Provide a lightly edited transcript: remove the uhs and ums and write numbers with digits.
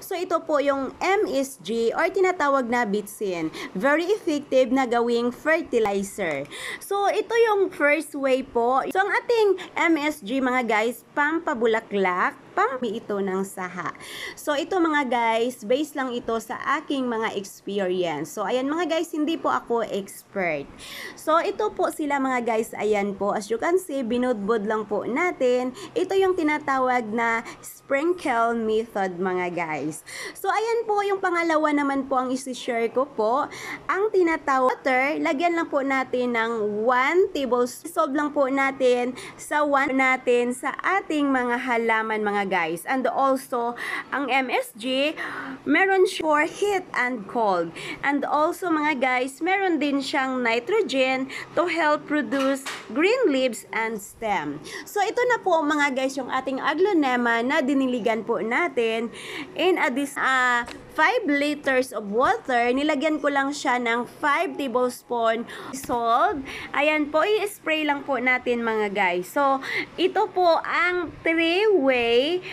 So ito po yung MSG or tinatawag na bitsin. Very effective na gawing fertilizer. So ito yung first way po. So ang ating MSG mga guys, pampabulaklak, ito ng saha. So ito mga guys, based lang ito sa aking mga experience. So ayan mga guys, hindi po ako expert. So ito po sila mga guys, ayan po. As you can see, binudbud lang po natin. Ito yung tinatawag na sprinkle method mga guys. So ayan po yung pangalawa naman po ang isi-share ko po. Ang tinatawag water, lagyan lang po natin ng 1 tablespoon. Solve lang po natin sa 1 natin sa ating mga halaman mga guys. And also, ang MSG, meron siya for heat and cold. And also mga guys, meron din siyang nitrogen to help produce green leaves and stem. So ito na po mga guys yung ating aglonema na diniligan po natin. In this 5 liters of water, nilagyan ko lang siya ng 5 tablespoon salt. Ayan po, i-spray lang po natin mga guys. So ito po ang 3-way